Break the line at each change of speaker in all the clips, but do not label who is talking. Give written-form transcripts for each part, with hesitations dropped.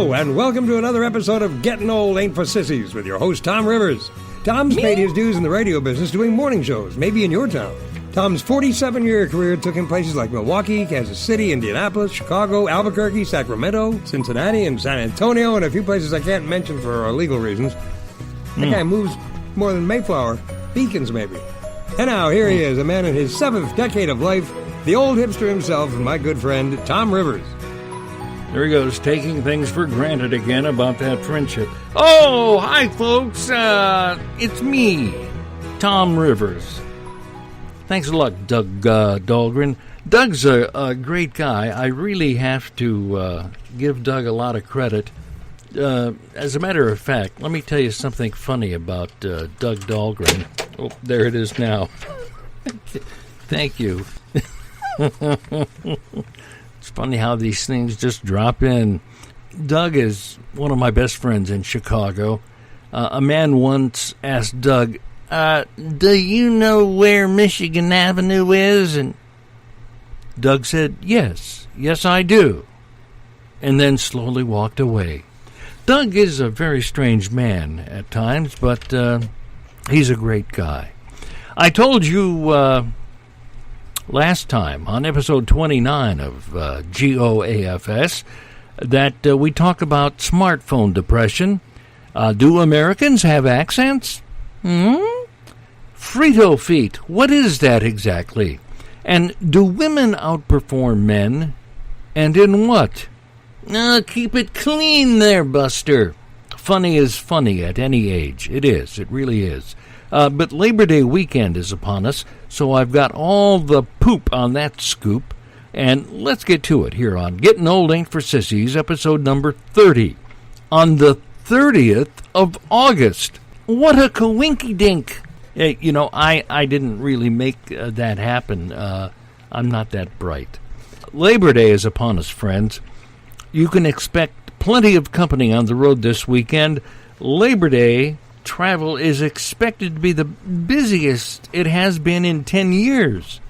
Hello, and welcome to another episode of Getting Old Ain't for Sissies with your host, Tomm Rivers. Tomm's paid his dues in the radio business doing morning shows, maybe in your town. Tomm's 47-year career took him places like Milwaukee, Kansas City, Indianapolis, Chicago, Albuquerque, Sacramento, Cincinnati, and San Antonio, and a few places I can't mention for legal reasons. That guy moves more than Mayflower. Beacons, maybe. And now, here he is, a man in his 7th decade of life, the old hipster himself, my good friend, Tomm Rivers.
There he goes, taking things for granted again about that friendship. Oh, hi, folks. It's me, Tomm Rivers. Thanks a lot, Doug Dahlgren. Doug's a great guy. I really have to give Doug a lot of credit. As a matter of fact, let me tell you something funny about Doug Dahlgren. Oh, there it is now. Thank you. It's funny how these things just drop in. Doug is one of my best friends in Chicago. A man once asked Doug, do you know where Michigan Avenue is? And Doug said, yes, I do. And then slowly walked away. Doug is a very strange man at times, but he's a great guy. I told you last time on episode 29 of G.O.A.F.S. that we talk about smartphone depression. Do Americans have accents? FRITO feet, what is that exactly? And do women outperform men? And in what? Keep it clean there, Buster. Funny is funny at any age. It is. It really is. But Labor Day weekend is upon us, so I've got all the poop on that scoop. And let's get to it here on Getting Old Ain't for Sissies, episode number 30. On the 30th of August. What a coinky-dink. Hey, you know, I didn't really make that happen. I'm not that bright. Labor Day is upon us, friends. You can expect plenty of company on the road this weekend. Labor Day travel is expected to be the busiest it has been in 10 years.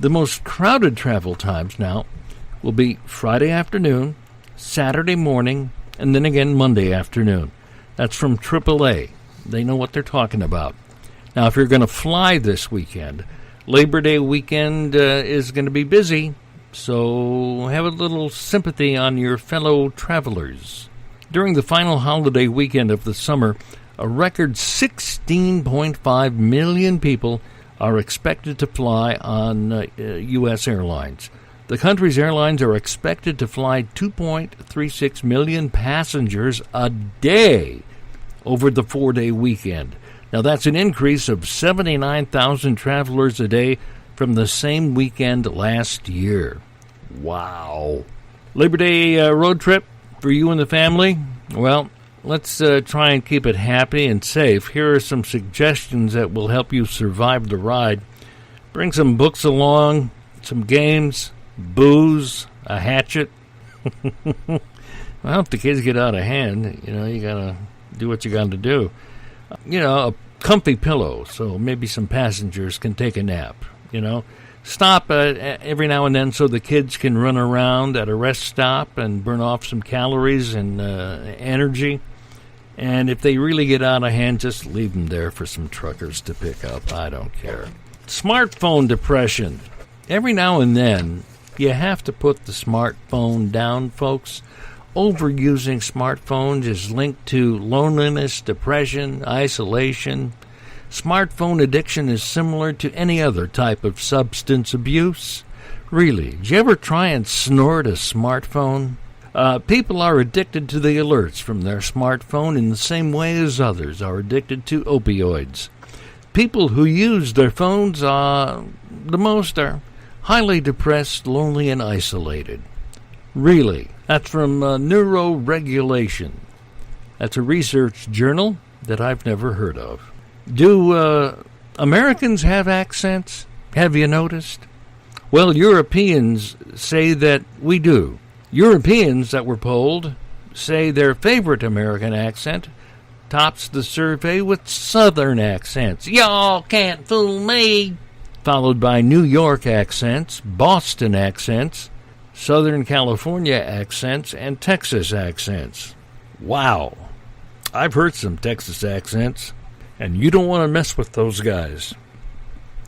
The most crowded travel times now will be Friday afternoon, Saturday morning, and then again Monday afternoon. That's from AAA. They know what they're talking about. Now, if you're going to fly this weekend, Labor Day weekend is going to be busy, so have a little sympathy on your fellow travelers. During the final holiday weekend of the summer, a record 16.5 million people are expected to fly on U.S. airlines. The country's airlines are expected to fly 2.36 million passengers a day over the 4-day weekend. Now, that's an increase of 79,000 travelers a day from the same weekend last year. Wow. Labor Day road trip for you and the family? Well, let's try and keep it happy and safe. Here are some suggestions that will help you survive the ride. Bring some books along, some games, booze, a hatchet. Well, if the kids get out of hand, you know, you got to do what you got to do. You know, a comfy pillow so maybe some passengers can take a nap, you know. Stop every now and then so the kids can run around at a rest stop and burn off some calories and energy. And if they really get out of hand, just leave them there for some truckers to pick up. I don't care. Smartphone depression. Every now and then, you have to put the smartphone down, folks. Overusing smartphones is linked to loneliness, depression, isolation. Smartphone addiction is similar to any other type of substance abuse. Really, did you ever try and snort a smartphone? People are addicted to the alerts from their smartphone in the same way as others are addicted to opioids. People who use their phones the most are highly depressed, lonely, and isolated. Really, that's from Neuroregulation. That's a research journal that I've never heard of. Do Americans have accents? Have you noticed? Well, Europeans say that we do. Europeans that were polled say their favorite American accent tops the survey with Southern accents. Y'all can't fool me. Followed by New York accents, Boston accents, Southern California accents, and Texas accents. Wow. I've heard some Texas accents, and you don't want to mess with those guys.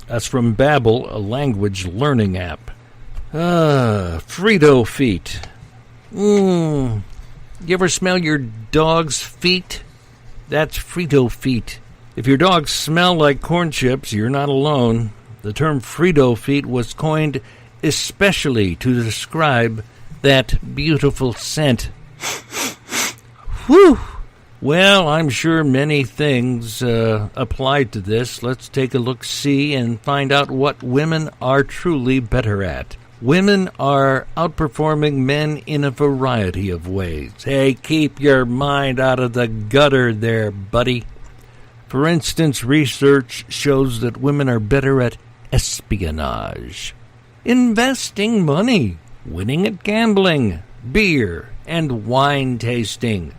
That's from Babbel, a language learning app. FRITO feet. You ever smell your dog's feet? That's FRITO feet. If your dogs smell like corn chips, you're not alone. The term FRITO feet was coined especially to describe that beautiful scent. Whew! Well, I'm sure many things apply to this. Let's take a look-see and find out what women are truly better at. Women are outperforming men in a variety of ways. Hey, keep your mind out of the gutter there, buddy. For instance, research shows that women are better at espionage, investing money, winning at gambling, beer and wine tasting,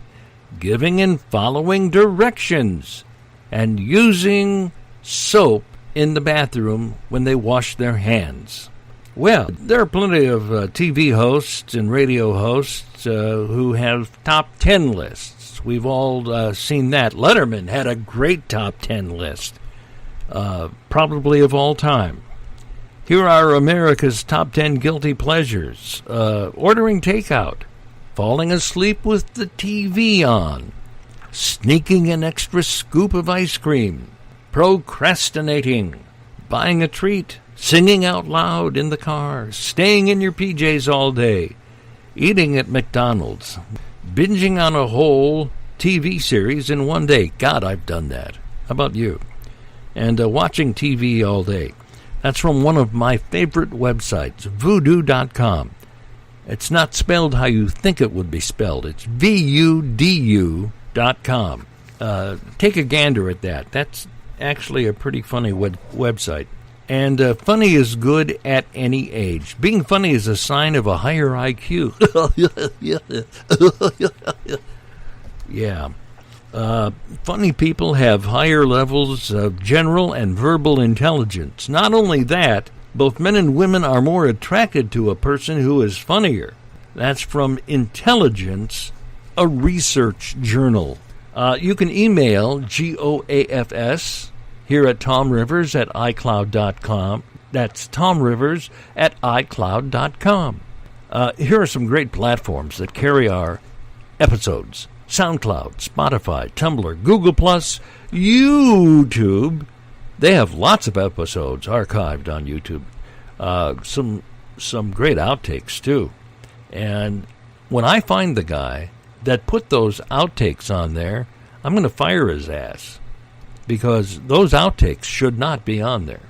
giving and following directions, and using soap in the bathroom when they wash their hands. Well, there are plenty of TV hosts and radio hosts who have top 10 lists. We've all seen that. Letterman had a great top 10 list, probably of all time. Here are America's top 10 guilty pleasures. Ordering takeout, falling asleep with the TV on, sneaking an extra scoop of ice cream, procrastinating, buying a treat, singing out loud in the car, staying in your PJs all day, eating at McDonald's, binging on a whole TV series in one day. God, I've done that. How about you? And watching TV all day. That's from one of my favorite websites, voodoo.com. It's not spelled how you think it would be spelled. It's VUDU.com. Take a gander at that. That's actually a pretty funny website. And funny is good at any age. Being funny is a sign of a higher IQ. Yeah. Funny people have higher levels of general and verbal intelligence. Not only that, both men and women are more attracted to a person who is funnier. That's from Intelligence, a research journal. You can email G.O.A.F.S. here at Tomm Rivers at iCloud.com. That's Tomm Rivers at iCloud.com. Here are some great platforms that carry our episodes. SoundCloud, Spotify, Tumblr, Google+, YouTube. They have lots of episodes archived on YouTube. Some great outtakes, too. And when I find the guy that put those outtakes on there, I'm going to fire his ass, because those outtakes should not be on there.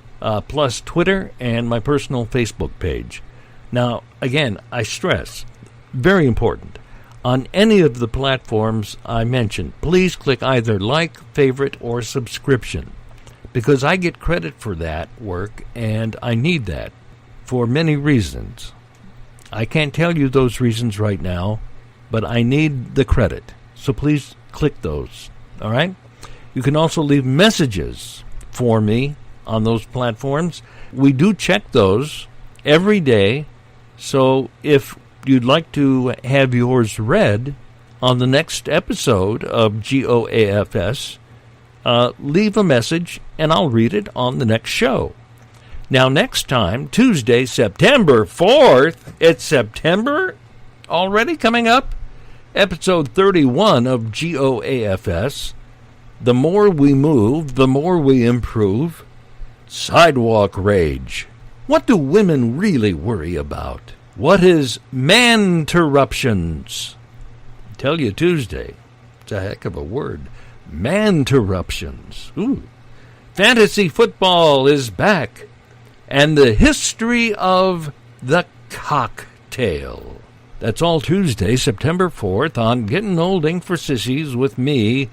Plus Twitter and my personal Facebook page. Now, again, I stress, very important, on any of the platforms I mentioned, please click either like, favorite, or subscription, because I get credit for that work, and I need that for many reasons. I can't tell you those reasons right now, but I need the credit. So please click those, all right? You can also leave messages for me on those platforms. We do check those every day, so if you'd like to have yours read on the next episode of G.O.A.F.S., leave a message, and I'll read it on the next show. Now, next time, Tuesday, September 4th, it's September already coming up, episode 31 of G.O.A.F.S., The More We Move, the More We Improve, Sidewalk Rage. What do women really worry about? What is man-terruptions? Tell you Tuesday. It's a heck of a word. Man-terruptions. Ooh. Fantasy football is back. And the history of the cocktail. That's all Tuesday, September 4th on Getting Old Ain't for Sissies with me,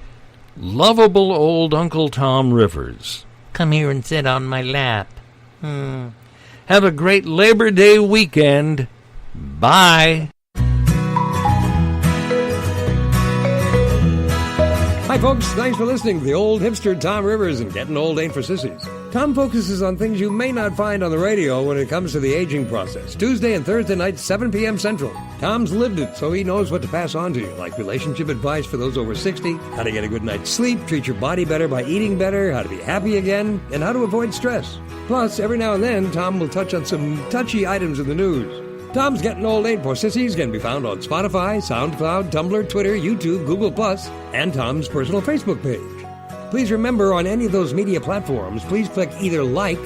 lovable old Uncle Tomm Rivers. Come here and sit on my lap. Have a great Labor Day weekend. Bye.
Hi, folks. Thanks for listening to the old hipster Tomm Rivers and Getting Old Ain't for Sissies. Tomm focuses on things you may not find on the radio when it comes to the aging process. Tuesday and Thursday nights, 7 p.m. Central. Tomm's lived it, so he knows what to pass on to you, like relationship advice for those over 60, how to get a good night's sleep, treat your body better by eating better, how to be happy again, and how to avoid stress. Plus, every now and then, Tomm will touch on some touchy items in the news. Tomm's Getting Old Ain't for Sissies can be found on Spotify, SoundCloud, Tumblr, Twitter, YouTube, Google+, and Tomm's personal Facebook page. Please remember, on any of those media platforms, please click either like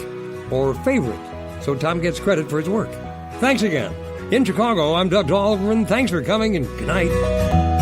or favorite so Tomm gets credit for his work. Thanks again. In Chicago, I'm Doug Dahlgren. Thanks for coming, and good night.